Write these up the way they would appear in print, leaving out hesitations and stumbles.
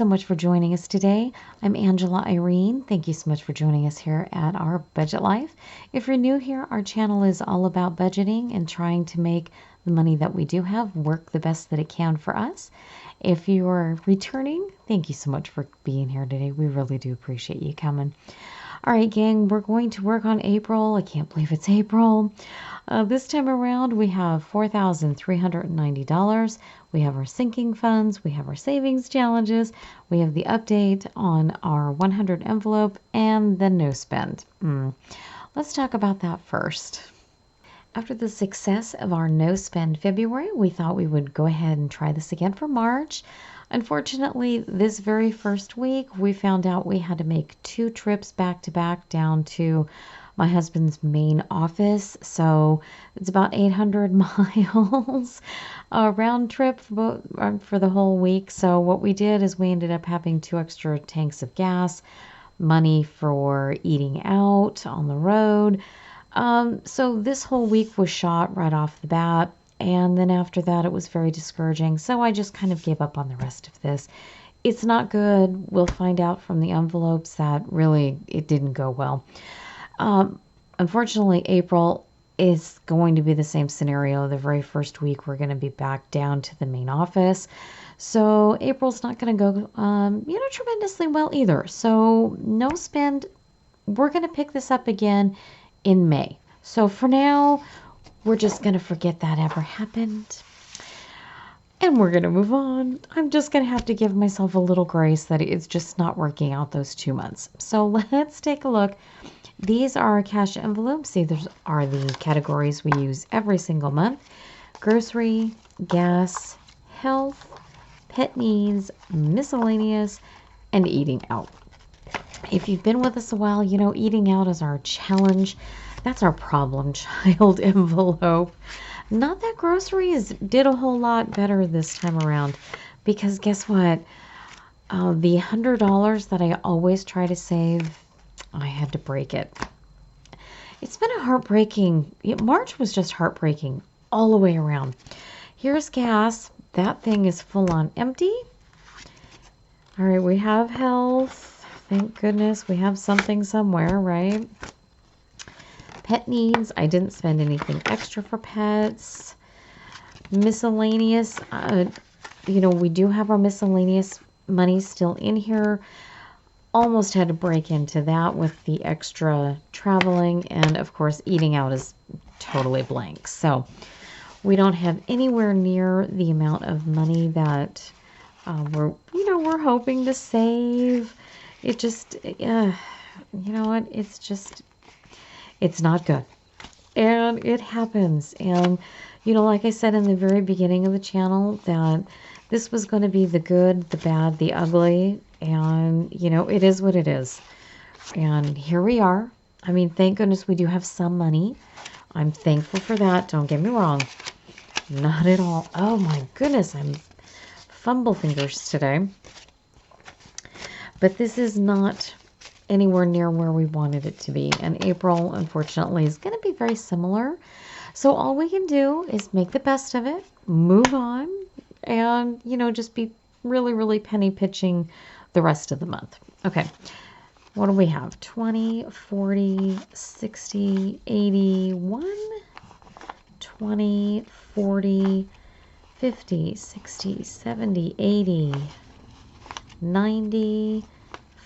so much for joining us today. I'm Angela Irene. Thank you so much for joining us here at our Budget Life. If you're new here, our channel is all about budgeting and trying to make the money that we do have work the best that it can for us. If you are returning, thank you so much for being here today. We really do appreciate you coming. All right, gang, we're going to work on April. I can't believe it's April. This time around, we have $4,390. We have our sinking funds. We have our savings challenges. We have the update on our 100 envelope and the no spend. Let's talk about that first. After the success of our no spend February, we thought we would go ahead and try this again for March. Unfortunately, this very first week, we found out we had to make 2 trips back to back down to my husband's main office. So it's about 800 miles round trip for the whole week. So what we did is we ended up having 2 extra tanks of gas, money for eating out on the road. So this whole week was shot right off the bat. And then after that, it was very discouraging. So I just kind of gave up on the rest of this. It's not good. We'll find out from the envelopes that really it didn't go well. Unfortunately, April is going to be the same scenario. The very first week, we're going to be back down to the main office. So April's not going to go, tremendously well either. So no spend. We're going to pick this up again in May. So for now, we're just going to forget that ever happened. And we're going to move on. I'm just going to have to give myself a little grace that it's just not working out those 2 months. So let's take a look. These are our cash envelopes. These are the categories we use every single month. Grocery, gas, health, pet needs, miscellaneous, and eating out. If you've been with us a while, you know eating out is our challenge. That's our problem child envelope. Not that groceries did a whole lot better this time around, because guess what? The $100 that I always try to save, I had to break it. It's been a heartbreaking, March was just heartbreaking all the way around. Here's gas. That thing is full on empty. All right, we have health. Thank goodness we have something somewhere, right? Pet needs, I didn't spend anything extra for pets. Miscellaneous, we do have our miscellaneous money still in here. Almost had to break into that with the extra traveling. And of course, eating out is totally blank. So we don't have anywhere near the amount of money that we're hoping to save. It just, you know what? It's not good. And it happens. And, like I said in the very beginning of the channel, that this was going to be the good, the bad, the ugly. And, it is what it is. And here we are. I mean, thank goodness we do have some money. I'm thankful for that. Don't get me wrong. Not at all. Oh my goodness. I'm fumble fingers today. But this is not anywhere near where we wanted it to be. And April, unfortunately, is going to be very similar. So all we can do is make the best of it, move on, and, just be really, really penny pitching the rest of the month. Okay. What do we have? 20, 40, 60, 81, 20, 40, 50, 60, 70, 80, 90,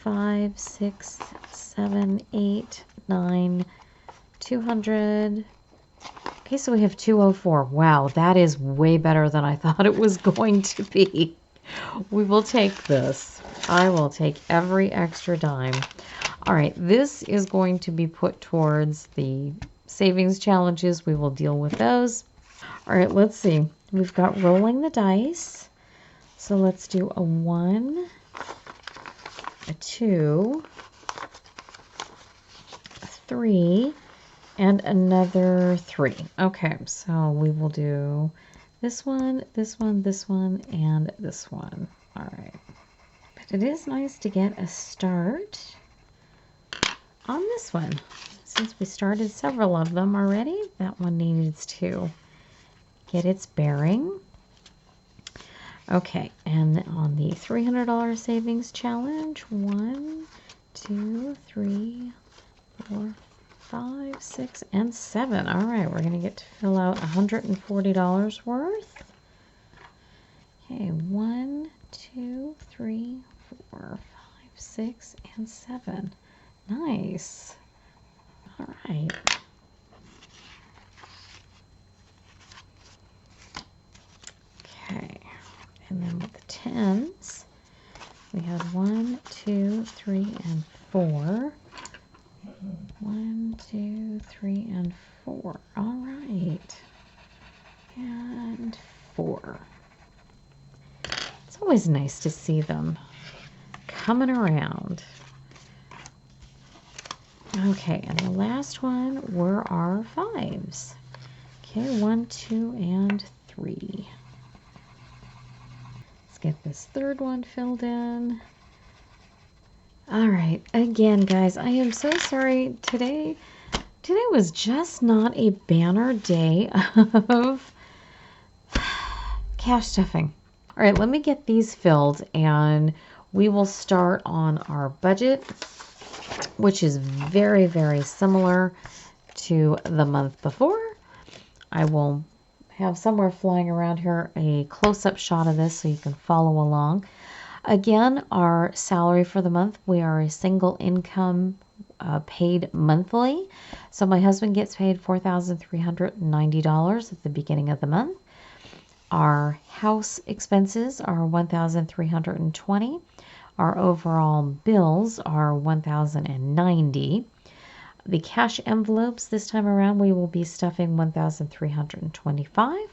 5, 6, 7, 8, 9, 200. Okay, so we have 204. Wow, that is way better than I thought it was going to be. We will take this. I will take every extra dime. All right, this is going to be put towards the savings challenges. We will deal with those. All right, let's see. We've got rolling the dice. So let's do a 1, a 2, a 3, and another 3. Okay, so we will do this one, this one, this one, and this one. All right. But it is nice to get a start on this one. Since we started several of them already, that one needs to get its bearing. Okay, and on the $300 savings challenge, 1, 2, 3, 4, 5, 6, and 7. All right, we're going to get to fill out $140 worth. Okay, 1, 2, 3, 4, 5, 6, and 7. Nice. All right. Okay, and then with the 10s, we have 1, 2, 3, and 4. 1, 2, 3, and 4. All right. And 4. It's always nice to see them coming around. Okay, and the last one were our 5s. Okay, 1, 2, and 3. Let's get this third one filled in. All right, again, guys, I am so sorry. Today was just not a banner day of cash stuffing. All right, let me get these filled, and we will start on our budget, which is very, very similar to the month before. I will have somewhere flying around here a close-up shot of this so you can follow along. Again, our salary for the month, we are a single income paid monthly. So my husband gets paid $4,390 at the beginning of the month. Our house expenses are $1,320. Our overall bills are $1,090. The cash envelopes this time around, we will be stuffing $1,325.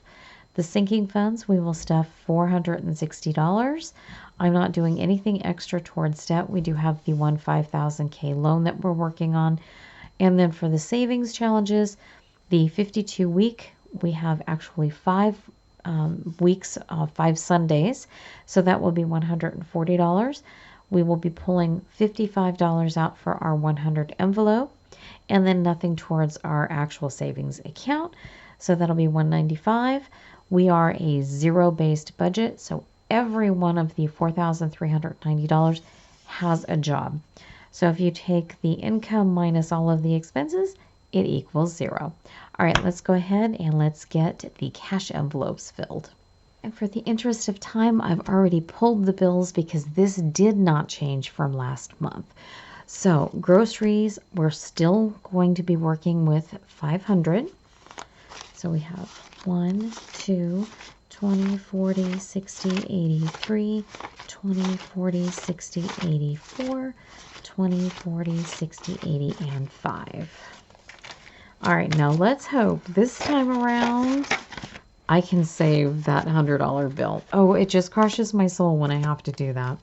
The sinking funds, we will stuff $460. I'm not doing anything extra towards debt. We do have the 5,000K loan that we're working on. And then for the savings challenges, the 52-week, we have actually 5 weeks, 5 Sundays. So that will be $140. We will be pulling $55 out for our 100 envelope, and then nothing towards our actual savings account. So that'll be $195. We are a zero-based budget, so every one of the $4,390 has a job. So if you take the income minus all of the expenses, it equals 0. All right, let's go ahead and let's get the cash envelopes filled. And for the interest of time, I've already pulled the bills because this did not change from last month. So groceries, we're still going to be working with 500. So we have 1, 2, 20, 40, 60, 83, 20, 40, 60, 84, 20, 40, 60, 80, and 5. All right, now let's hope this time around I can save that $100 bill. Oh, it just crushes my soul when I have to do that.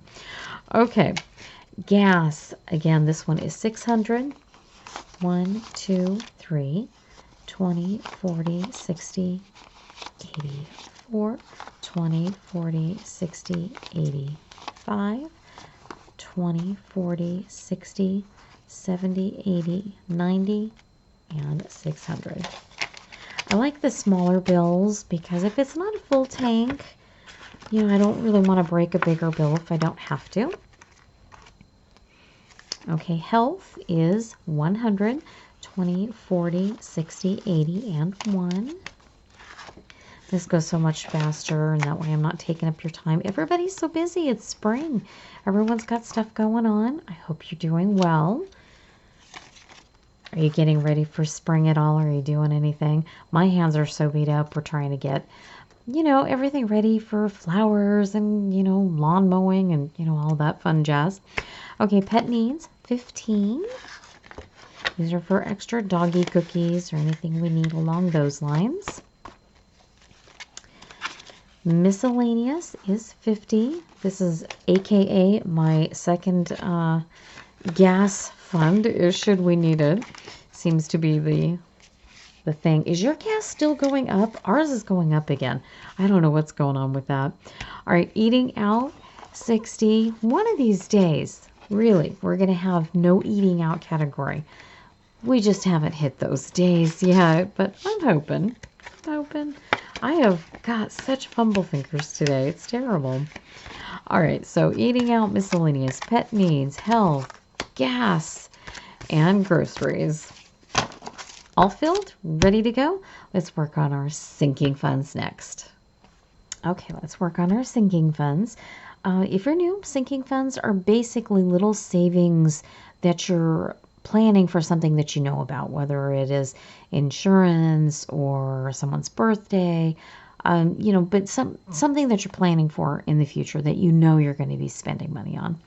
Okay, gas. Again, this one is 600. 1, 2, 3, 20, 40, 60, 84, 20, 40, 60, 85, 20, 40, 60, 70, 80, 90, and 600. I like the smaller bills because if it's not a full tank, you know, I don't really want to break a bigger bill if I don't have to. Okay, health is 100, 20, 40, 60, 80, and 1. This goes so much faster, and that way I'm not taking up your time. Everybody's so busy. It's spring. Everyone's got stuff going on. I hope you're doing well. Are you getting ready for spring at all? Are you doing anything? My hands are so beat up. We're trying to get, you know, everything ready for flowers and, you know, lawn mowing and, you know, all that fun jazz. Okay, pet needs, 15. These are for extra doggy cookies or anything we need along those lines. Miscellaneous is 50. This is AKA my second gas fund, should we need it. Seems to be the thing. Is your gas still going up? Ours is going up again. I don't know what's going on with that. All right, eating out, 60. One of these days, really, we're going to have no eating out category. We just haven't hit those days yet, but I'm hoping. I have got such fumble fingers today. It's terrible. All right, so eating out, miscellaneous, pet needs, health, gas, and groceries. All filled? Ready to go? Let's work on our sinking funds next. Okay, let's work on our sinking funds. If you're new, sinking funds are basically little savings that you're planning for something that you know about, whether it is insurance or someone's birthday, but something that you're planning for in the future that you know you're going to be spending money on.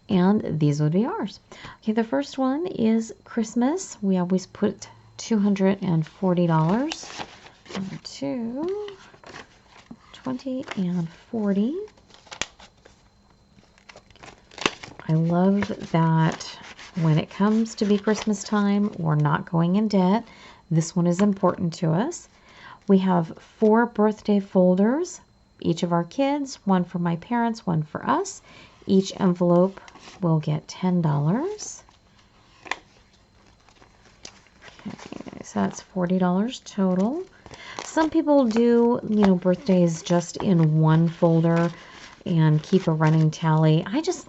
And these would be ours. Okay, the first one is Christmas. We always put $240 to 20 and 40. I love that when it comes to be Christmas time, we're not going in debt. This one is important to us. We have 4 birthday folders, each of our kids, one for my parents, one for us. Each envelope will get $10. Okay, so that's $40 total. Some people do, birthdays just in one folder and keep a running tally. I just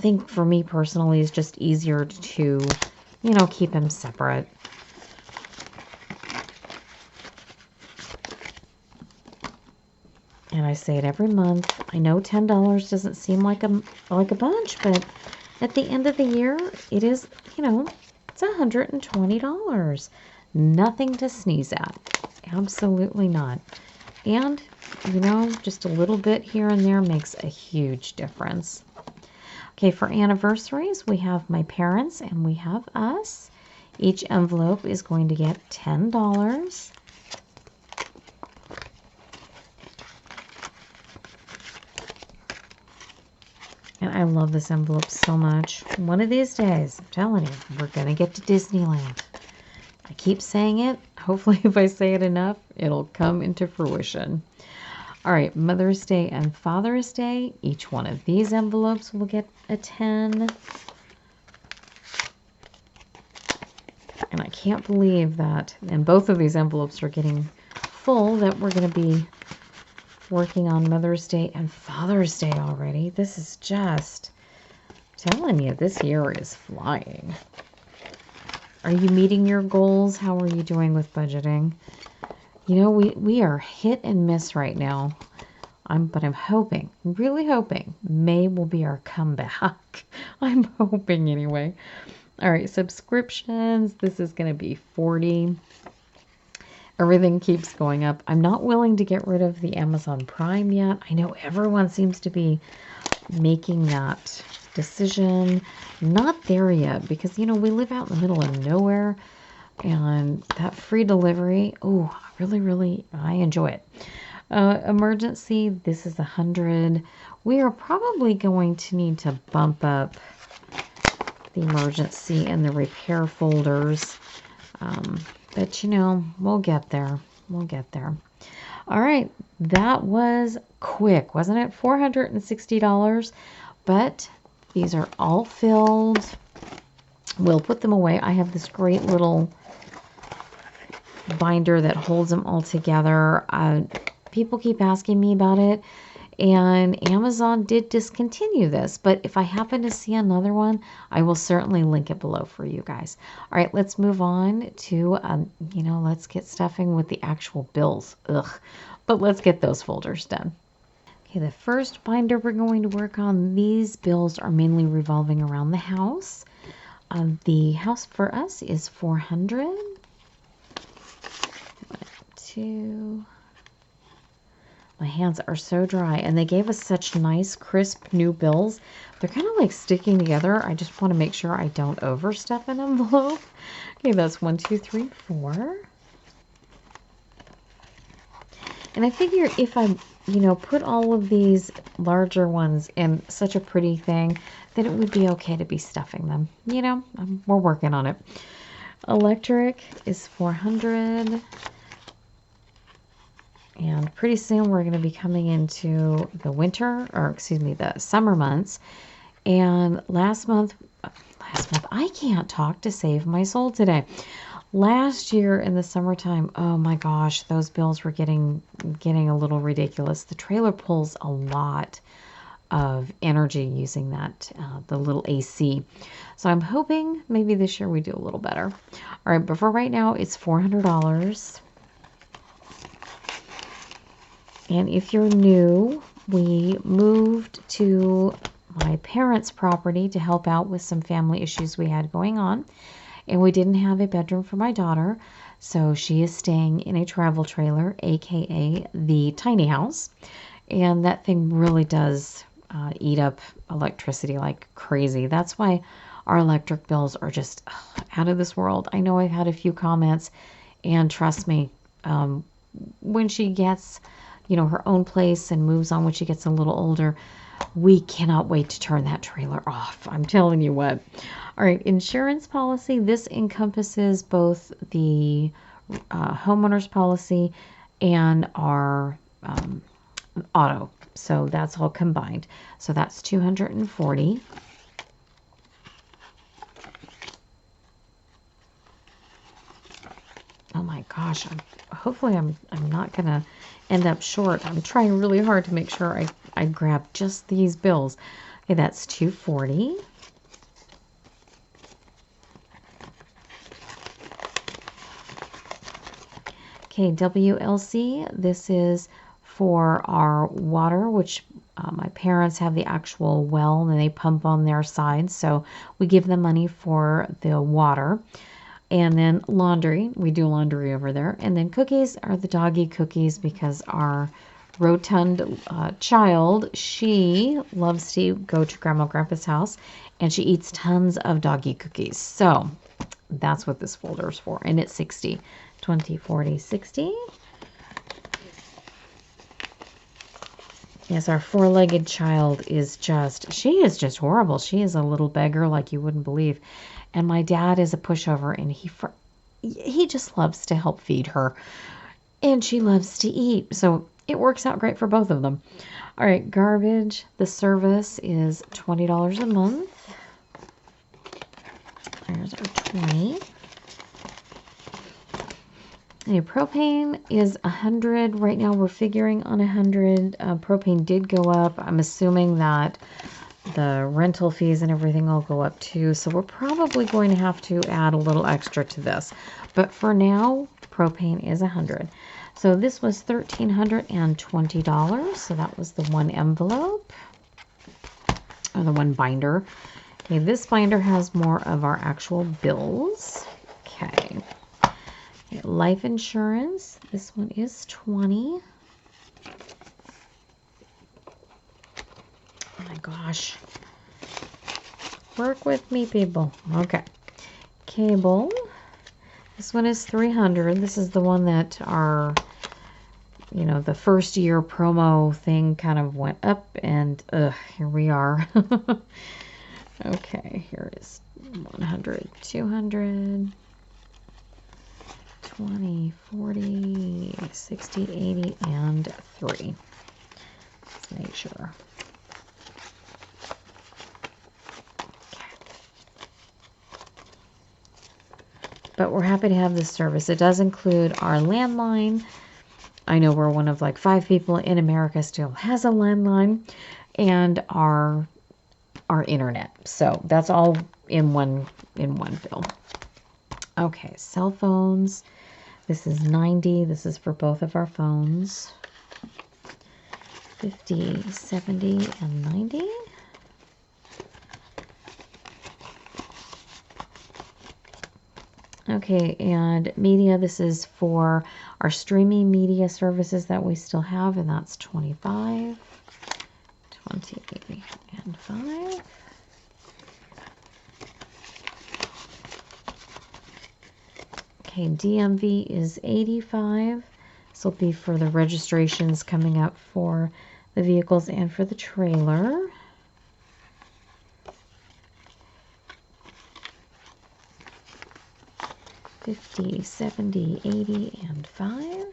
think for me personally it's just easier to, keep them separate. And I say it every month. I know $10 doesn't seem like a bunch, but at the end of the year, it is, it's $120. Nothing to sneeze at. Absolutely not. And, just a little bit here and there makes a huge difference. Okay, for anniversaries, we have my parents and we have us. Each envelope is going to get $10. And I love this envelope so much. One of these days, I'm telling you, we're going to get to Disneyland. I keep saying it. Hopefully, if I say it enough, it'll come into fruition. All right, Mother's Day and Father's Day. Each one of these envelopes will get a 10. And I can't believe that, and both of these envelopes are getting full, that we're going to be working on Mother's Day and Father's Day already. This is just, I'm telling you, this year is flying. Are you meeting your goals? How are you doing with budgeting? We are hit and miss right now. But I'm hoping, really hoping, May will be our comeback. I'm hoping anyway. All right, subscriptions. This is going to be 40. Everything keeps going up. I'm not willing to get rid of the Amazon Prime yet. I know everyone seems to be making that decision. Not there yet because, we live out in the middle of nowhere. And that free delivery, really, I enjoy it. Emergency, this is 100. We are probably going to need to bump up the emergency and the repair folders. But, we'll get there. We'll get there. All right, that was quick, wasn't it? $460. But these are all filled. We'll put them away. I have this great little binder that holds them all together. People keep asking me about it, and Amazon did discontinue this, but if I happen to see another one, I will certainly link it below for you guys. All right, let's move on to, let's get stuffing with the actual bills. But let's get those folders done. Okay, the first binder we're going to work on, these bills are mainly revolving around the house. The house for us is $400. 1, 2. My hands are so dry, and they gave us such nice, crisp new bills. They're kind of like sticking together. I just want to make sure I don't overstuff an envelope. Okay, that's 1, 2, 3, 4. And I figure if I, put all of these larger ones in such a pretty thing, then it would be okay to be stuffing them. We're working on it. Electric is 400. And pretty soon we're going to be coming into the the summer months. And last month, I can't talk to save my soul today. Last year in the summertime, oh my gosh, those bills were getting a little ridiculous. The trailer pulls a lot of energy using that, the little AC. So I'm hoping maybe this year we do a little better. All right, but for right now, it's $400. And if you're new, we moved to my parents' property to help out with some family issues we had going on. And we didn't have a bedroom for my daughter, so she is staying in a travel trailer, aka the tiny house. And that thing really does eat up electricity like crazy. That's why our electric bills are just out of this world. I know I've had a few comments, and trust me, when she gets, her own place and moves on when she gets a little older, we cannot wait to turn that trailer off. I'm telling you what. All right, insurance policy. This encompasses both the homeowner's policy and our auto. So that's all combined. So that's $240. Oh my gosh, hopefully I'm not gonna end up short. I'm trying really hard to make sure I grab just these bills. Okay, that's $240. Okay, WLC, this is for our water, which my parents have the actual well and they pump on their side. So we give them money for the water. And then laundry, we do laundry over there. And then cookies are the doggy cookies because our rotund child, she loves to go to Grandma and Grandpa's house and she eats tons of doggy cookies. So that's what this folder is for. And it's 60, 20, 40, 60. Yes, our four-legged child she is just horrible. She is a little beggar like you wouldn't believe. And my dad is a pushover, and he just loves to help feed her. And she loves to eat. So it works out great for both of them. All right, garbage. The service is $20 a month. There's our 20. Okay, propane is 100. Right now we're figuring on 100. Propane did go up. I'm assuming that the rental fees and everything will go up too. So we're probably going to have to add a little extra to this. But for now, propane is 100. So this was $1,320. So that was the one envelope, or the one binder. Okay, this binder has more of our actual bills. Okay. Life insurance, this one is 20. Oh my gosh. Work with me, people. Okay. Cable, this one is 300. This is the one that our, the first year promo thing kind of went up, and here we are. Okay, here is 100, 200. 20, 40, 60, 80, and 3. Let's make sure. Okay. But we're happy to have this service. It does include our landline. I know we're one of like 5 people in America still has a landline, and our internet. So that's all in one bill. Okay, cell phones. This is 90. This is for both of our phones. 50, 70, and 90. Okay, and media, this is for our streaming media services that we still have, and that's 25, 20, and 5. Okay, DMV is 85. This will be for the registrations coming up for the vehicles and for the trailer. $50, $70, $80, and 5.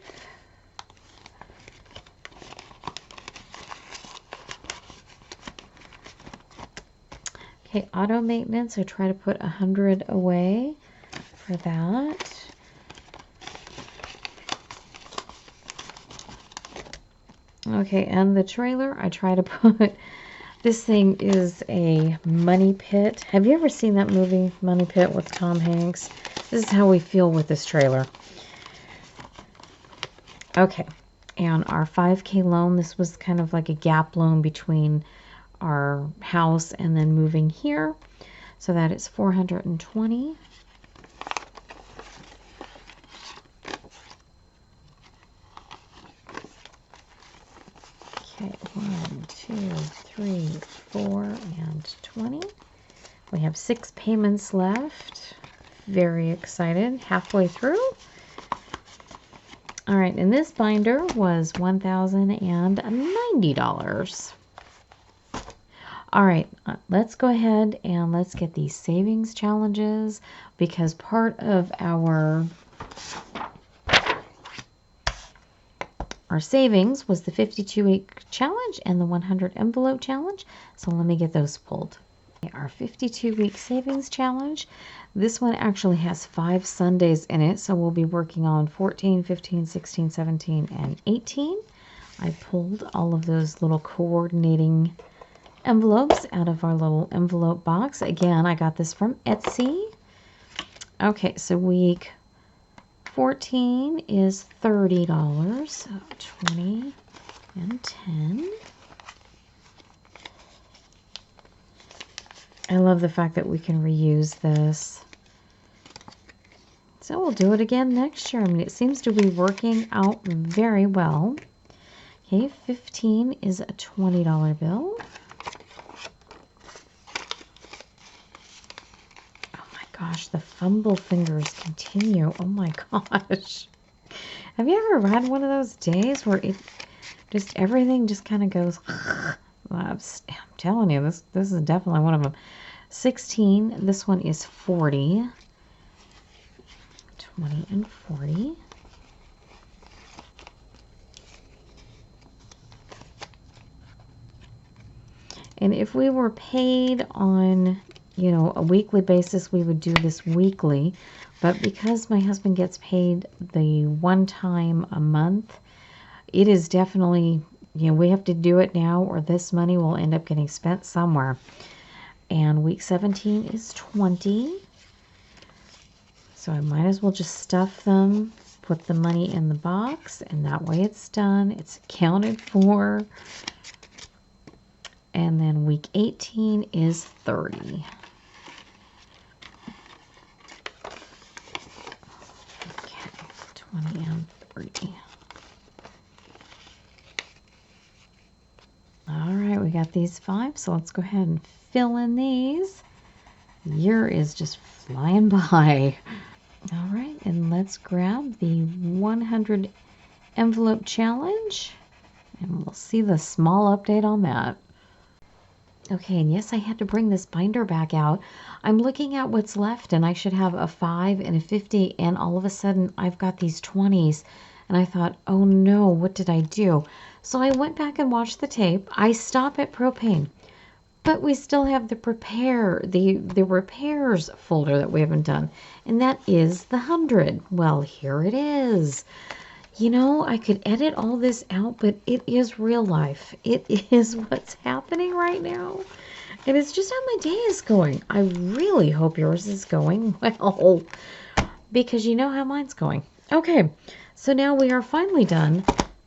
Okay, auto maintenance, I try to put 100 away for that. Okay, and the trailer, I try to put, this thing is a money pit. Have you ever seen that movie, Money Pit, with Tom Hanks? This is how we feel with this trailer. Okay, and our 5K loan, this was kind of like a gap loan between our house and then moving here. So that is $420. Okay, 1, 2, 3, 4, and 20. We have 6 payments left. Very excited. Halfway through. All right, and this binder was $1,090. All right, let's go ahead and let's get these savings challenges, because part of our savings was the 52-week challenge and the 100 envelope challenge. So let me get those pulled. Our 52-week savings challenge. This one actually has 5 Sundays in it, so we'll be working on 14, 15, 16, 17, and 18. I pulled all of those little coordinating envelopes out of our little envelope box. Again, I got this from Etsy. Okay, so week 14 is $30, so 20 and 10. I love the fact that we can reuse this. So we'll do it again next year. I mean, it seems to be working out very well. Okay, 15 is a $20 bill. Oh my gosh, the fumble fingers continue. Oh my gosh. Have you ever had one of those days where it just, everything just kind of goes, I'm telling you, this is definitely one of them. 16, this one is 40. 20 and 40. And if we were paid on, you know, a weekly basis, we would do this weekly. But because my husband gets paid the one time a month, it is definitely, you know, we have to do it now or this money will end up getting spent somewhere. And week 17 is 20. So I might as well just stuff them, put the money in the box, and that way it's done. It's accounted for. And then week 18 is 30. Okay, 20 and 30. All right, we got these 5, so let's go ahead and fill in these. The year is just flying by. All right, and let's grab the 100 envelope challenge, and we'll see the small update on that. Okay, and yes, I had to bring this binder back out. I'm looking at what's left, and I should have a 5 and a 50, and all of a sudden, I've got these 20s, and I thought, oh no, what did I do? So I went back and watched the tape. I stop at propane, but we still have the repairs folder that we haven't done, and that is the 100. Well, here it is. You know, I could edit all this out, but it is real life. It is what's happening right now. And it's just how my day is going. I really hope yours is going well, because you know how mine's going. Okay, so now we are finally done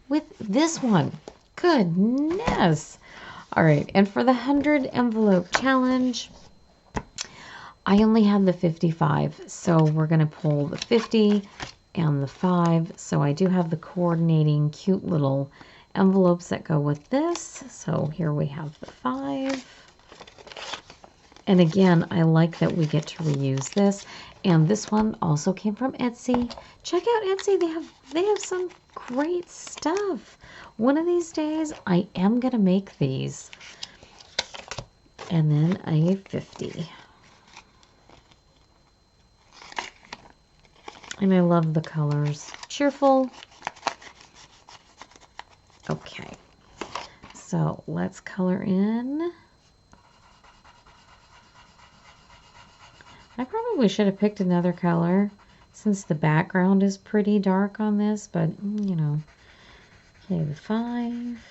with this one. Goodness. All right, and for the 100 envelope challenge, I only have the 55, so we're going to pull the 50 and the 5. So I do have the coordinating cute little envelopes that go with this. So here we have the 5. And again, I like that we get to reuse this. And this one also came from Etsy. Check out Etsy. They have some great stuff. One of these days, I am going to make these. And then a 50. And I love the colors. Cheerful. Okay. So let's color in. I probably should have picked another color since the background is pretty dark on this, but you know. play the 5.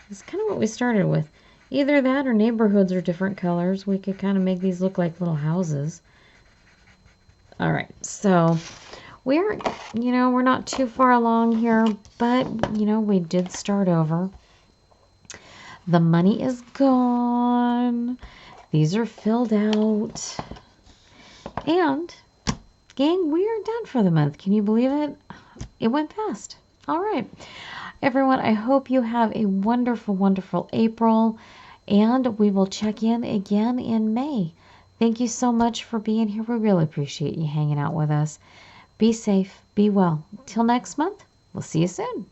It's kind of what we started with. Either that or neighborhoods are different colors. We could kind of make these look like little houses. All right, so we're not too far along here, but, we did start over. The money is gone. These are filled out. And, gang, we are done for the month. Can you believe it? It went fast. All right. Everyone, I hope you have a wonderful, wonderful April, and we will check in again in May. Thank you so much for being here. We really appreciate you hanging out with us. Be safe. Be well. Till next month, we'll see you soon.